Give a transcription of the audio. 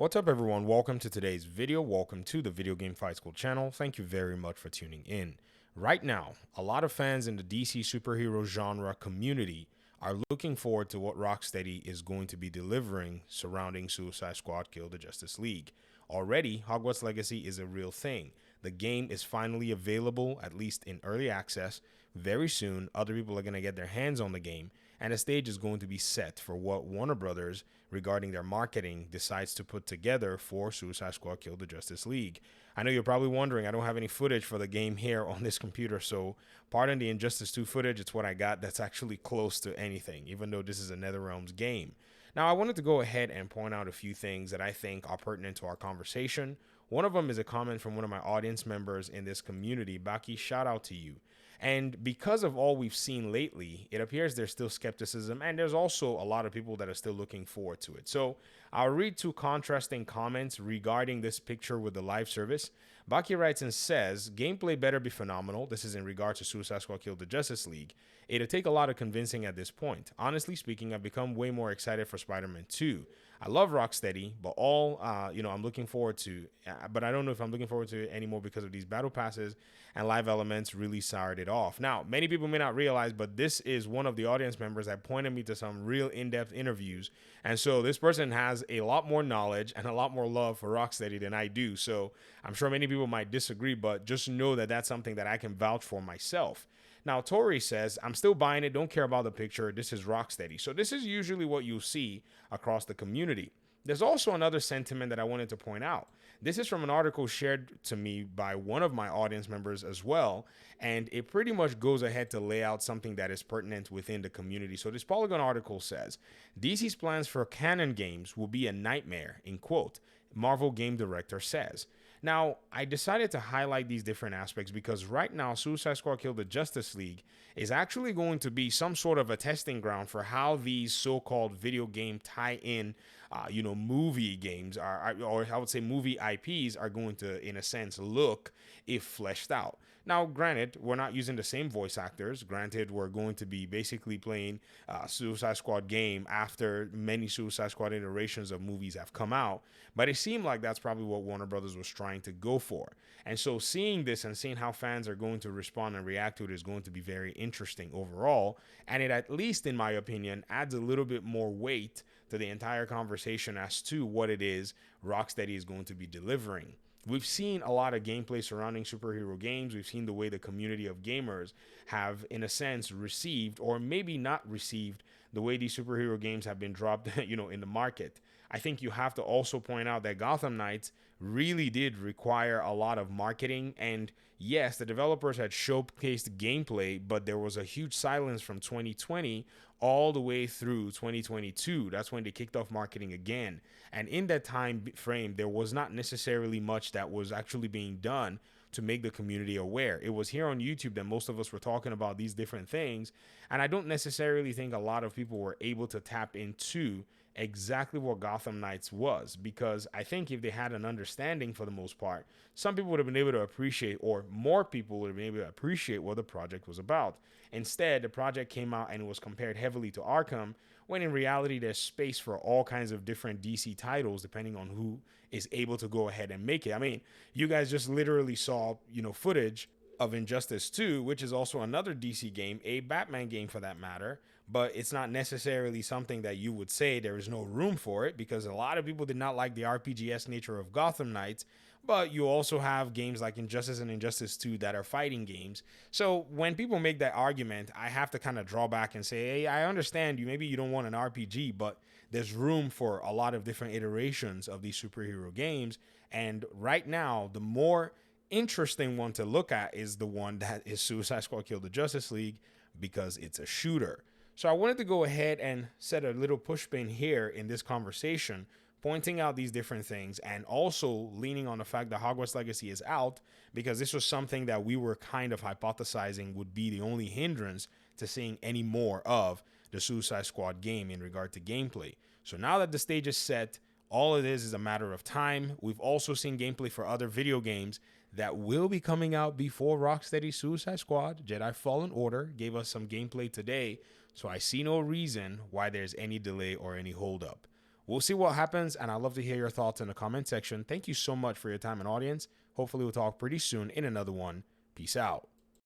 What's up, everyone? Welcome to today's video. Welcome to the Video Game Fight School channel. Thank you very much for tuning in. Right now, a lot of fans in the DC superhero genre community are looking forward to what Rocksteady is going to be delivering surrounding Suicide Squad Kill the Justice League. Already, Hogwarts Legacy is a real thing. The game is finally available, at least in early access. Very soon, other people are going to get their hands on the game, and the stage is going to be set for what Warner Brothers, regarding their marketing, decides to put together for Suicide Squad Kill the Justice League. I know you're probably wondering, I don't have any footage for the game here on this computer, so pardon the Injustice 2 footage. It's what I got that's actually close to anything, even though this is a NetherRealms game. Now, I wanted to go ahead and point out a few things that I think are pertinent to our conversation. One of them is a comment from one of my audience members in this community. Baki, shout out to you. And because of all we've seen lately, it appears there's still skepticism, and there's also a lot of people that are still looking forward to it. So I'll read two contrasting comments regarding this picture with the live service. Baki writes and says, gameplay better be phenomenal. This is in regard to Suicide Squad Kill the Justice League. It'll take a lot of convincing at this point. Honestly speaking, I've become way more excited for Spider-Man 2. I love Rocksteady, but I'm looking forward to, but I don't know if I'm looking forward to it anymore because of these battle passes and live elements really soured it off. Now, many people may not realize, but this is one of the audience members that pointed me to some real in-depth interviews. And so this person has a lot more knowledge and a lot more love for Rocksteady than I do. So I'm sure many people might disagree, but just know that that's something that I can vouch for myself. Now, Tori says, I'm still buying it. Don't care about the picture. This is Rocksteady. So this is usually what you'll see across the community. There's also another sentiment that I wanted to point out. This is from an article shared to me by one of my audience members as well, and it pretty much goes ahead to lay out something that is pertinent within the community. So this Polygon article says, DC's plans for canon games will be a nightmare, in quote, Marvel game director says. Now, I decided to highlight these different aspects because right now, Suicide Squad Kill the Justice League is actually going to be some sort of a testing ground for how these so-called video game tie-in, movie games or I would say movie IPs are going to, in a sense, look if fleshed out. Now, granted, we're not using the same voice actors. Granted, we're going to be basically playing Suicide Squad game after many Suicide Squad iterations of movies have come out. But it seemed like that's probably what Warner Brothers was trying to go for. And so seeing this and seeing how fans are going to respond and react to it is going to be very interesting overall. And it, at least in my opinion, adds a little bit more weight to the entire conversation as to what it is Rocksteady is going to be delivering. We've seen a lot of gameplay surrounding superhero games. We've seen the way the community of gamers have, in a sense, received or maybe not received the way these superhero games have been dropped, in the market. I think you have to also point out that Gotham Knights really did require a lot of marketing. And yes, the developers had showcased gameplay, but there was a huge silence from 2020 all the way through 2022. That's when they kicked off marketing again. And in that time frame, there was not necessarily much that was actually being done to make the community aware. It was here on YouTube that most of us were talking about these different things. And I don't necessarily think a lot of people were able to tap into exactly what Gotham Knights was, because I think if they had an understanding, for the most part, some people would have been able to appreciate, or more people would have been able to appreciate what the project was about. Instead, the project came out and it was compared heavily to Arkham, when in reality there's space for all kinds of different DC titles depending on who is able to go ahead and make it. I mean, you guys just literally saw, footage of Injustice 2, which is also another DC game, a Batman game for that matter, but it's not necessarily something that you would say there is no room for it, because a lot of people did not like the RPGs nature of Gotham Knights. But you also have games like Injustice and Injustice 2 that are fighting games. So when people make that argument, I have to kind of draw back and say, hey, I understand you. Maybe you don't want an RPG, but there's room for a lot of different iterations of these superhero games. And right now, the more interesting one to look at is the one that is Suicide Squad Kill the Justice League, because it's a shooter. So I wanted to go ahead and set a little pushpin here in this conversation, pointing out these different things and also leaning on the fact that Hogwarts Legacy is out, because this was something that we were kind of hypothesizing would be the only hindrance to seeing any more of the Suicide Squad game in regard to gameplay. So now that the stage is set, all it is a matter of time. We've also seen gameplay for other video games that will be coming out before Rocksteady. Suicide Squad, Jedi Fallen Order gave us some gameplay today, so I see no reason why there's any delay or any holdup. We'll see what happens, and I'd love to hear your thoughts in the comment section. Thank you so much for your time and audience. Hopefully we'll talk pretty soon in another one. Peace out.